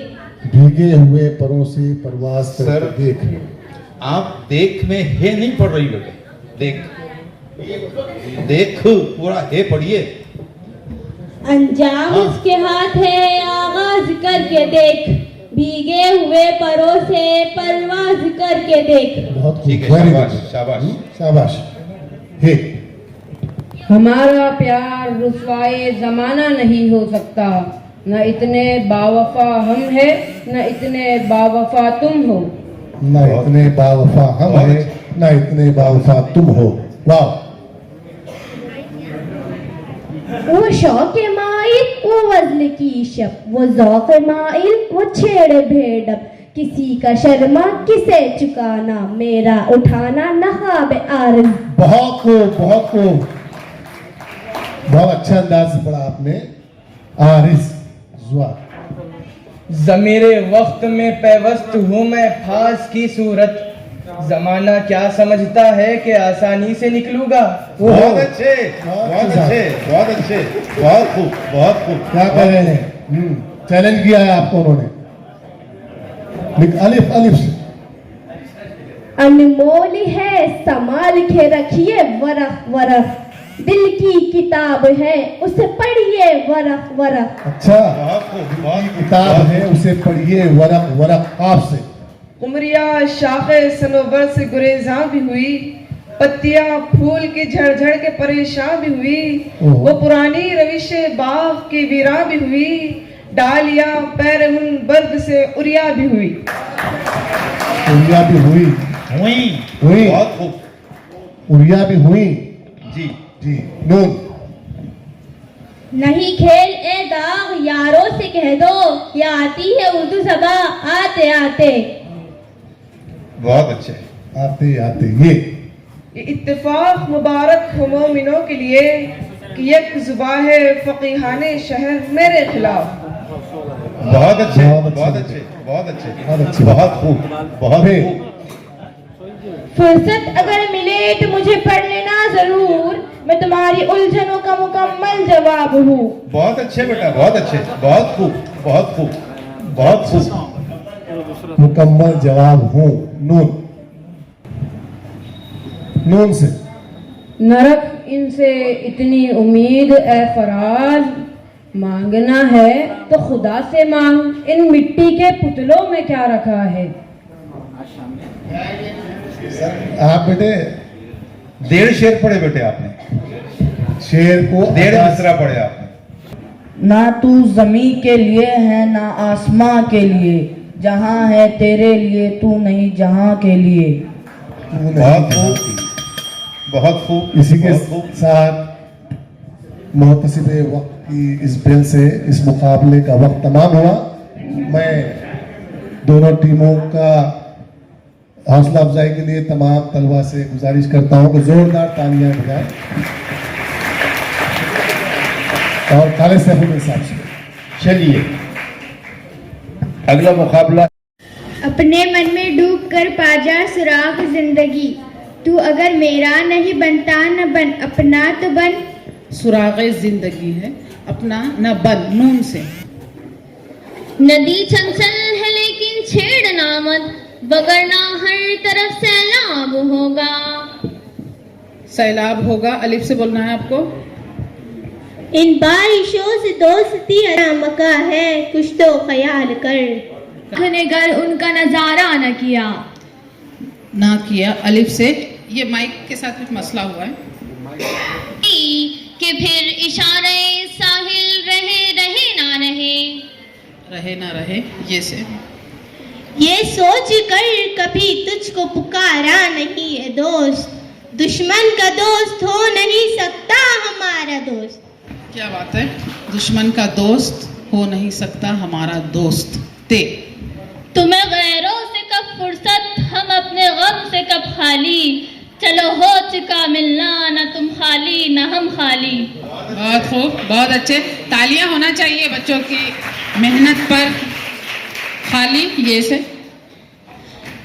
S8: भीगे हुए परों से परवाज करके देख।
S11: आप देख में हे नहीं पढ़ रही बेटे, देख पूरा हे पढ़िए।
S3: अंजाम उसके हाथ है आगाज करके देख, भीगे हुए परों से परवाज करके देख।
S8: बहुत
S11: ठीक है, शाबाश शाबाश
S8: शाबाश। हे
S12: हमारा प्यार रुसवाए जमाना नहीं हो सकता, न इतने बावफा हम है न इतने बावफा तुम हो।
S8: न इतने बावफा हम हैं, न इतने बावफा तुम हो। वाह।
S3: वो शौक माइल वो वज़्ल की शब, वो ज़ौक़ माइल वो छेड़ भेड़ब, किसी का शर्मा किसे चुकाना, मेरा उठाना नखाब आरज़।
S8: बहुत खूब, बहुत खूब, बहुत अच्छा अंदाज से पढ़ा आपने। आरिस जुआ।
S13: ज़मीरे वक्त में पैवस्त हूँ मैं फास की सूरत, जमाना क्या समझता है कि आसानी से निकलूंगा।
S11: बहुत अच्छे, बहुत अच्छे, बहुत अच्छे, बहुत खूब, बहुत खूब।
S8: क्या कह रहे हैं? चैलेंज किया है आपको उन्होंने। अलिफ अलिफ से।
S3: अनमोल है संभाल के रखिए वरख वरख, दिल की किताब है उसे पढ़िए वरख वरख।
S8: अच्छा, किताब है उसे पढ़िए वरख वरख। आपसे
S1: उमरिया शाखे सनोबर से गुरेजा भी हुई, पत्तियां फूल की झड़झड़ के परेशान भी हुई, वो पुरानी रविश बाग की वीरा भी हुई, डालिया पैरहुन बर्द से उरिया भी हुई।
S8: उरिया भी हुई, हुई,
S11: बहुत खूब।
S8: उरिया भी हुई।
S11: जी
S8: जी। नून।
S3: नहीं खेल ए दाग यारों से कह दो, या आती है उर्दू ज़बा आते आते।
S11: बहुत अच्छे।
S8: आते आते। ये
S1: इत्तेफाक मुबारक हो मोमिनों के लिए कि एक जुबा है फकीहाने शहर मेरे खिलाफ।
S11: बहुत अच्छे, बहुत अच्छे, बहुत अच्छे,
S8: बहुत अच्छे,
S11: बहुत खूब, बहुत खूब।
S3: फुर्सत अगर मिले तो मुझे पढ़ लेना जरूर, मैं तुम्हारी उलझनों का मुकम्मल जवाब हूँ।
S11: बहुत अच्छे बेटा, बहुत अच्छे, बहुत खूब, बहुत खूब, बहुत खूब।
S8: मुकम्मल जवाब हूँ। नून। नून से।
S12: नरक इनसे इतनी उम्मीद ए फराज, मांगना है तो खुदा से मांग, इन मिट्टी के पुतलों में क्या रखा है।
S8: आप बेटे
S11: 1.5 शेर पढ़े बेटे आपने,
S8: शेर को
S11: 1.5 मिसरा पढ़े आपने।
S12: ना तू जमी के लिए है ना आसमां के लिए, जहां है तेरे लिए तू नहीं जहां के लिए।
S8: बहुत खूब, बहुत खूब। इसी के साथ मुहतसिब वक्त की इस बेल से इस मुकाबले का वक्त तमाम हुआ। मैं दोनों टीमों का हौसला अफजाई के लिए तमाम तलबा से गुजारिश करता हूं कि जोरदार तालियां बजाएं और खालिद सैफुद्दीन साहब से।
S2: चलिए अगला मुकाबला।
S3: अपने मन में डूब कर पाजा सुराग जिंदगी, तू अगर मेरा नहीं बनता न बन अपना तो बन।
S6: सुरागे जिंदगी है, अपना न बन, नून से।
S3: नदी चंचल है लेकिन छेड़ना मत, वगरना हर तरफ सैलाब होगा।
S6: सैलाब होगा, अलिफ से बोलना है आपको।
S3: इन बारिशों से दोस्ती मका है, कुछ तो ख्याल कर। घर उनका नजारा न किया,
S6: ना किया, अलिफ से। ये माइक के साथ कुछ मसला हुआ है
S3: कि फिर इशारे साहिल रहे रहे ना रहे,
S6: रहे ना रहे, ये से।
S3: ये सोच कर कभी तुझको पुकारा नहीं है दोस्त, दुश्मन का दोस्त हो नहीं सकता हमारा दोस्त।
S6: क्या बात है, दुश्मन का दोस्त हो नहीं सकता हमारा दोस्त। ते
S3: तुम्हें गैरों से कब फुर्सत, हम अपने गम से कब खाली, चलो हो चुका मिलना, न तुम खाली न हम खाली।
S6: बहुत खूब, बहुत अच्छे। तालियां होना चाहिए बच्चों की मेहनत पर। खाली, ये से।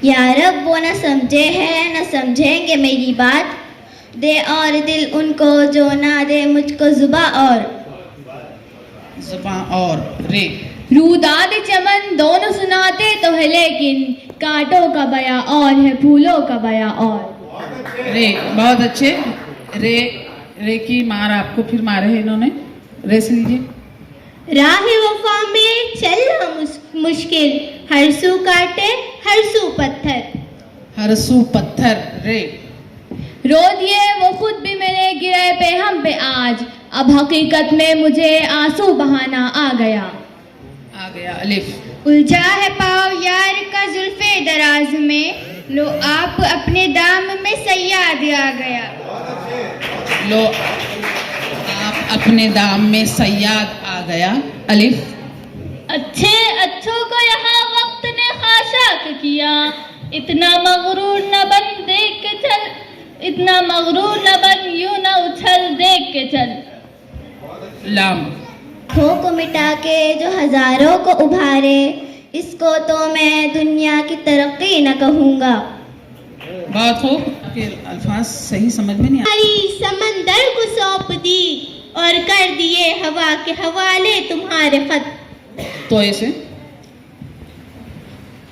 S3: यार अब वो न समझे हैं न समझेंगे मेरी बात, दे और दिल उनको जो ना दे मुझको जुबा और।
S6: जुबा और, रे।
S3: रूदाद चमन दोनों सुनाते तो है, लेकिन कांटों का बया और है फूलों का बया और।
S6: रे, बहुत अच्छे। रे, रे की मार आपको फिर मारे हैं इन्होंने। रे से लीजिए।
S3: राह वफा में चलना मुश्किल, हर सू काटे हर सू पत्थर।
S6: हर सू पत्थर, रे।
S3: रो दिए वो खुद भी मेरे गिरे पे हम पे आज, अब हकीकत में मुझे आंसू बहाना आ गया।
S6: आ गया, अलिफ।
S3: उलझा है पाँव यार का जुल्फे दराज में, लो आप अपने दाम में सयाद आ गया।
S6: लो आप अपने दाम में सयाद आ गया, अलिफ।
S3: अच्छे अच्छों को यहाँ वक्त ने खाशाक किया, इतना मगरूर न बन देख के चल, इतना मगरूर न बन यूं न उछल देख के चल।
S6: लाम।
S3: खो को मिटा के जो हजारों को उभारे, इसको तो मैं दुनिया की तरक्की न कहूँगा।
S6: बहुत खूब, आपके अल्फाज सही समझ में नहीं
S3: हमारी समंदर को सौंप दी और कर दिए हवा के हवाले तुम्हारे खत।
S6: तो ऐसे।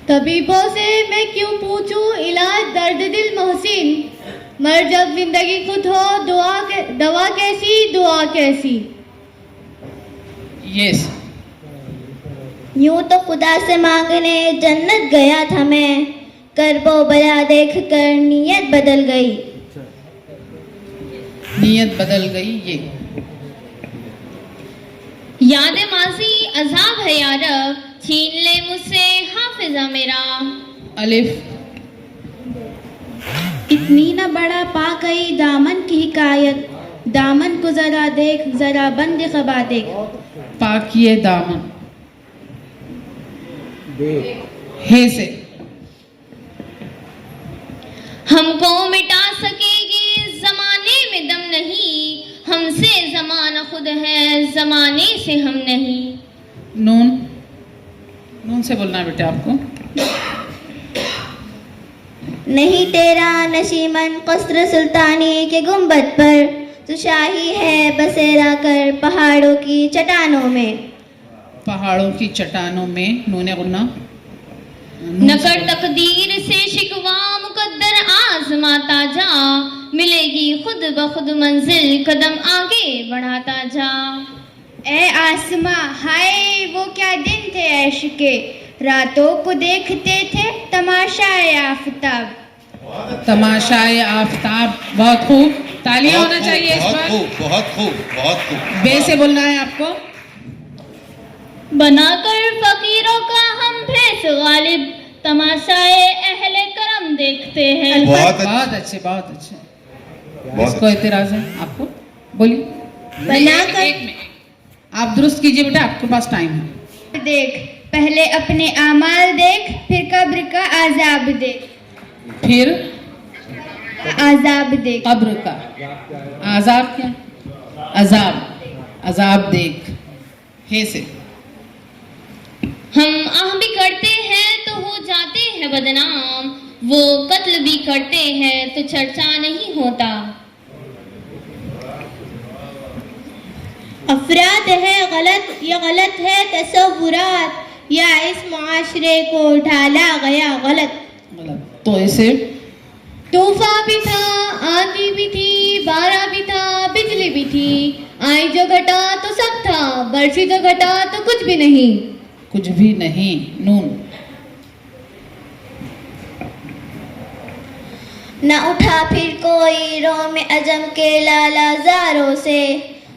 S3: तबीबों से मैं क्यों पूछूं इलाज दर्द दिल मोहसिन, मर जब जिंदगी खुद हो दवा कैसी दुआ कैसी।
S6: यस।
S3: यूं तो खुदा से मांगने जन्नत गया था मैं, करबो बला देख कर नीयत बदल गई।
S6: नीयत बदल गई, ये।
S3: याद माजी अजाब है यारब, छीन ले मुझसे हाफिजा मेरा।
S6: अलिफ।
S3: इतनी न बड़ा पा गई दामन की हिकायत, दामन को जरा देख जरा बंद खबा देख।
S6: पाकिए दामन, हे से।
S3: हमको मिटा सकेगी जमाने में दम नहीं, हमसे जमाना खुद है जमाने से हम नहीं।
S6: नून, नून से बोलना है बेटे आपको।
S3: नहीं तेरा नशीमन कसर सुल्तानी के गुंबद पर, तू शाही है बसेरा कर पहाड़ों की चट्टानों में।
S6: पहाड़ों की चट्टानों में, नूने गुन्ना।
S3: नकर तकदीर से शिकवा मुकद्दर आजमाता जा, मिलेगी खुद ब खुद मंजिल कदम आगे बढ़ाता जा। ए आसमां हाय वो क्या दिन थे ऐश के, रातों को देखते थे तमाशाए आफताब।
S6: तमाशाए आफताब, बहुत खूब। तालियां होना चाहिए इस पर।
S11: बहुत खूब, बहुत खूब, बहुत खूब।
S6: बे से बोलना है आपको।
S14: बनाकर फकीरों का हम भेष गालिब, तमाशाए अहले करम देखते हैं।
S15: बहुत अच्छे। इसको एतराज है आपको, बोलिए।
S14: बनाकर
S15: एक मिनट आप दुरुस्त कीजिए बेटा, आपके पास टाइम है।
S3: देख, पहले अपने आमाल देख, फिर कब्र का आजाब देख।
S15: फिर
S3: आजाब देख।
S15: कब्र का आजाब क्या? अजाब देख। हे से
S14: हम आह भी करते हैं तो हो जाते हैं बदनाम, वो कत्ल भी करते हैं तो चर्चा नहीं होता।
S3: अफराद है गलत, ये गलत है तसव्वुरात, या इस मुआशरे को ढाला गया गलत।
S15: तो ऐसे
S14: तूफा भी था, आंधी भी थी, बारा भी था, बिजली भी थी, आई जो घटा तो सब था, बरसी जो घटा तो कुछ भी नहीं।
S15: कुछ भी नहीं। नून
S3: न उठा फिर कोई रोम अजम के लालाजारों से,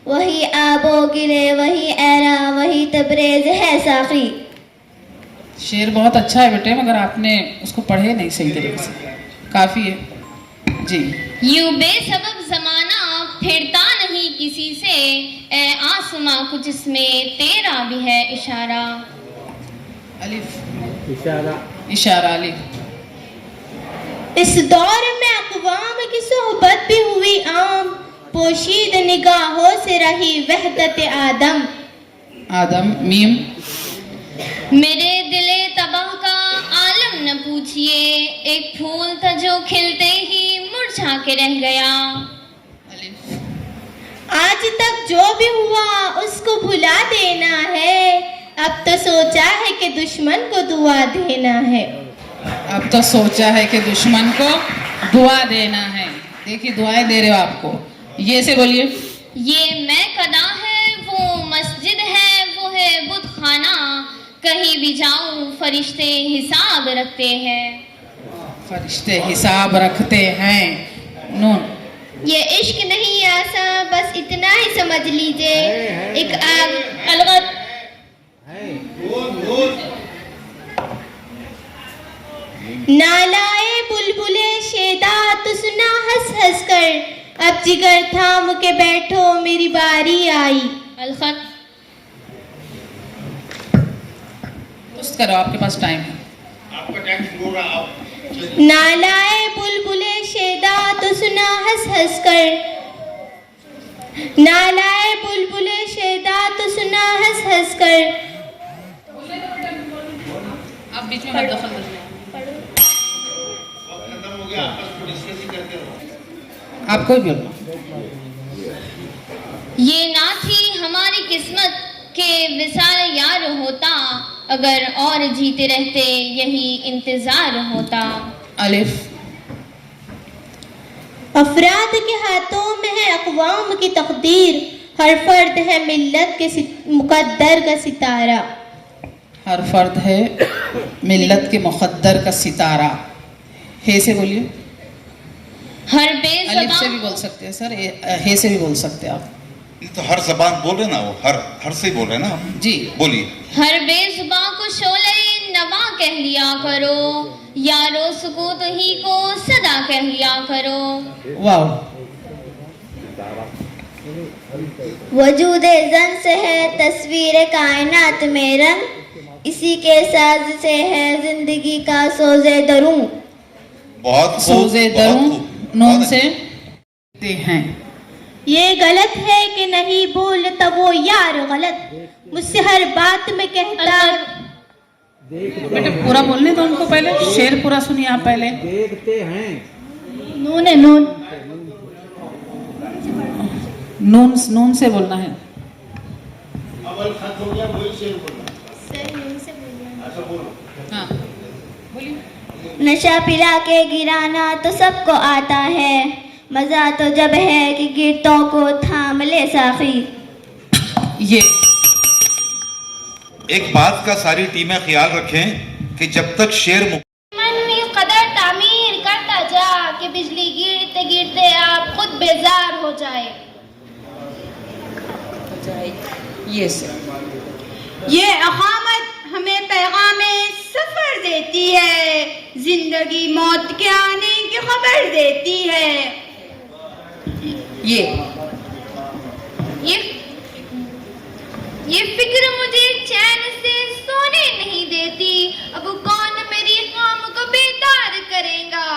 S3: वही आबो गिले, वही ऐरा, वही तबरेज है साखी।
S15: शेर बहुत अच्छा है बेटे, मगर आपने उसको पढ़े नहीं सही तरीके से। काफी है जी।
S14: यूं बेसबब जमाना फिरता नहीं किसी से, ए आसमां कुछ इसमें तेरा भी है इशारा।
S15: अलिफ इशारा अलिफ।
S3: इस दौर में अक़वाम की सोहबत भी हुई आम, पोशीद निगाहों से रही वहदत
S15: आदम मीम।
S14: मेरे दिले तबाह का आलम न पूछिए, एक फूल था जो खिलते ही मुरझा के रह गया।
S3: आज तक जो भी हुआ उसको भुला देना है, अब तो सोचा है कि दुश्मन को दुआ देना है।
S15: अब तो सोचा है कि दुश्मन को दुआ देना है। देखिए दुआएं दे रहे हो आपको। ये से बोलिए।
S14: ये मैं कदा है, वो मस्जिद है, वो है बुत खाना, कहीं भी जाऊं फरिश्ते हिसाब रखते हैं।
S15: फरिश्ते हिसाब रखते हैं। नून
S3: ये इश्क नहीं आसा, बस इतना ही समझ लीजिए, एक आग अलगत। नालाए बुलबुले शेदा तो सुना हंस हंस कर, अब जिगर थाम के बैठो मेरी बारी आई।
S14: अलखत
S15: दुरुस्त करो, आपके पास टाइम है।
S11: आपका टाइम शुरू हो रहा है।
S3: नालाए बुलबुले शेदा तो सुना हंस हंस कर, नालाए बुलबुले शेदा तो सुना हंस हंस कर।
S15: आप बीच में मत दखल दीजिए। आपको भी बोलना।
S14: ये ना थी हमारी किस्मत के विसाल यार होता, अगर और जीते रहते यही इंतजार होता।
S15: अलिफ
S3: अफराद के हाथों में है अक़वाम की तकदीर, हर फर्द है मिल्लत के मुकद्दर का सितारा।
S15: हर फर्द है मिल्लत के मुकद्दर का सितारा। हे से बोलिए।
S14: हर
S15: अलिफ से भी बोल सकते हैं सर, हे से भी बोल सकते हैं आप।
S11: ये तो हर जबान बोल रहे ना, वो हर से ही बोल रहे ना आप।
S15: जी
S11: बोलिए।
S14: हर बेजुबां को शोले नवा कह लिया करो, यारो सुकूत ही को सदा कह लिया करो।
S15: वाह।
S3: वजूदे जन से है तस्वीर कायनात में रंग, इसी के साज से है जिंदगी का सोजे दरूं।
S11: बहुत
S15: सोजे दरूं। नून से हैं।
S3: ये गलत है कि नहीं बोलता वो यार गलत, मुझसे हर बात में कहता।
S15: बेटे पूरा बोलने दो उनको पहले, शेर पूरा सुनिए आप पहले।
S9: देखते हैं।
S3: नून है नून।
S15: नून से बोलना है।
S2: अवल खत हो गया, वही शेर बोलना। अच्छा बोलो।
S15: हाँ बोलिए।
S3: नशा पिला के गिराना तो सबको आता है, मजा तो जब है कि गिरतों को थाम ले साखी।
S15: ये
S11: एक बात का सारी टीमें ख्याल रखें कि जब तक शेर
S3: मन में कदर तामीर करता जा कि बिजली गिरते गिरते आप खुद बेजार हो जाए।
S15: ये से
S14: ये अकामत हमें पैगाम सफर देती है, जिंदगी मौत के आने की खबर देती है। ये फिक्र मुझे चैन से सोने नहीं देती, अब कौन मेरी खाम को बेदार करेगा?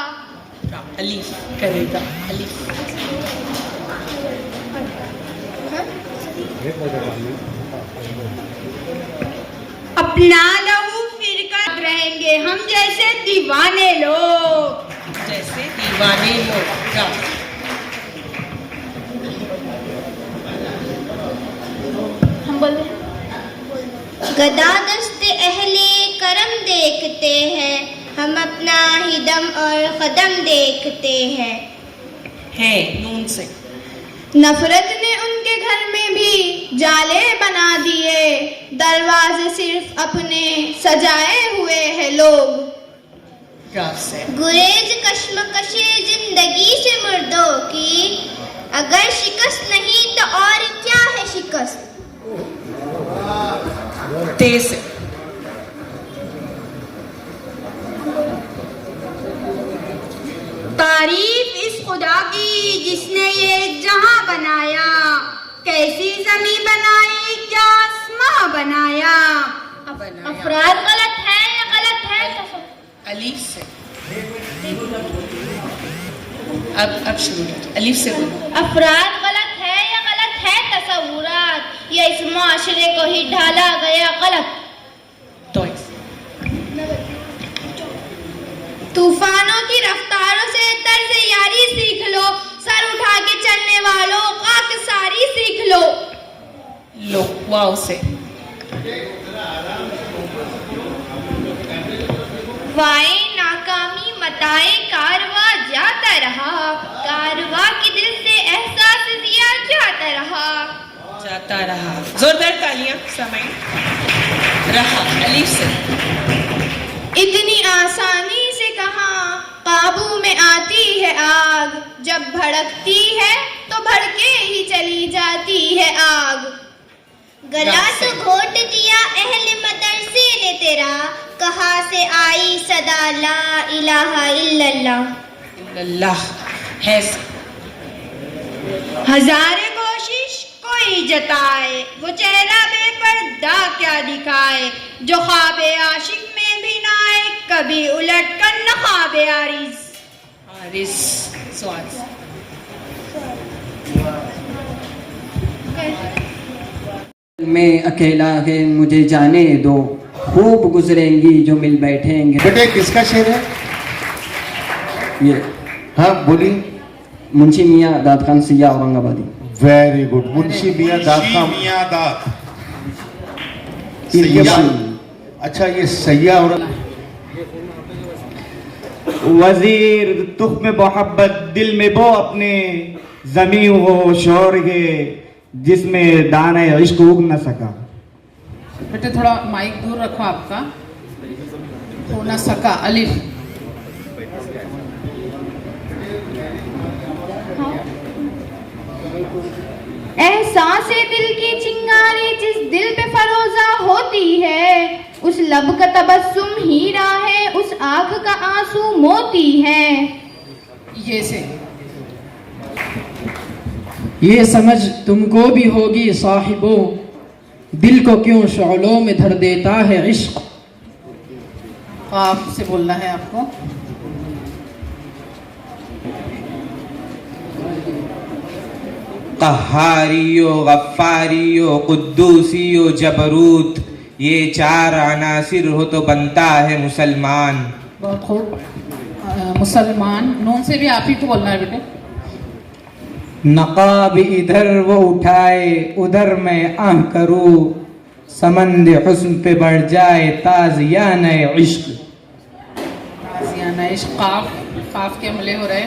S6: अली करेगा, अली।
S14: अपना लहू फिर कर रहेंगे हम जैसे दीवाने लोग,
S6: जैसे दीवाने लोग।
S14: हम बोल रहे गदा दस्ते अहले करम देखते हैं, हम अपना ही दम और कदम देखते हैं।
S6: है नून से।
S14: नफरत ने उनके घर में भी जाले बना दिए, दरवाजे सिर्फ अपने सजाए हुए हैं लोग। गुरेज कश्मकशे जिंदगी से मुर्दों की, अगर शिकस्त नहीं तो और क्या है शिकस्त?
S6: तेज।
S14: तारीफ इस खुदा की जिसने ये जहां बनाया, कैसी जमीन बनाई, क्या आसमां बनाया। अफराद गलत है या गलत है?
S6: अलीफ से। अब शुरू अलीफ से बोलो।
S14: अफराद गलत है या गलत है तसव्वुरात, या इस माशरे को ही ढाला गया गलत? तूफानों की रफ्तारों से तर्ज यारी सीख लो, सर उठा के चलने वालों खाकसारी सीख लो।
S6: लो वाओ से।
S14: वाए नाकामी मताए कारवा जाता रहा, कारवा के दिल से एहसास दिया जाता रहा।
S6: जाता रहा। जोरदार तालियां। समय रहा। अलीफ से।
S14: इतनी आसानी से कहाँ काबू में आती है आग, जब भड़कती है तो भड़के ही चली जाती है आग। गला तो घोट दिया अहले मदरसे ने तेरा, कहाँ से आई सदा ला इलाहा इल्लल्लाह
S6: है।
S14: हजारे कोशिश कोई जताए, वो चेहरा बेपर्दा क्या दिखाए, जो ख्वाबे आशिक में भी ना आए, कभी उलट कर न ख्वाबे आरिस।
S16: मैं अकेला है मुझे जाने दो, खूब गुजरेंगी जो मिल बैठेंगे।
S2: बेटे किसका शेर है
S16: ये?
S2: हाँ बोलिए।
S16: मुंशी मियाँ दाद खान सिया औरंगाबादी।
S2: Very good. मुंशी मियाँ दाद खान। अच्छा ये सैया और
S17: वजीर तुख में मोहब्बत दिल में वो अपने, जमी वो शोर है जिसमें दाना इश्क उग न सका।
S15: बेटे थोड़ा माइक दूर रखो आपका, हो न सका। अलिफ।
S14: एहसासे दिल की चिंगारी जिस दिल पे फरोजा होती है, उस लब का तबस्सुम हीरा है, उस आंख का आंसू मोती है।
S15: ये से।
S16: ये समझ तुमको भी होगी साहिबो, दिल को क्यों शौलों में धर देता है इश्क।
S15: ख्वाब से बोलना है आपको।
S18: कहारियो गफ्फारियो कुद्दूसियो जबरूत, ये चार अनासिर हो तो बनता है मुसलमान।
S15: बहुत खूब। मुसलमान नून से भी आप ही को बोलना है बेटे।
S16: नकाब इधर वो उठाए उधर मैं आह करूँ, समंद हुस्न पे बढ़ जाए ताज़ियान इश्क।
S15: ताज़ियान इश्क। काफ के हमले हो रहे।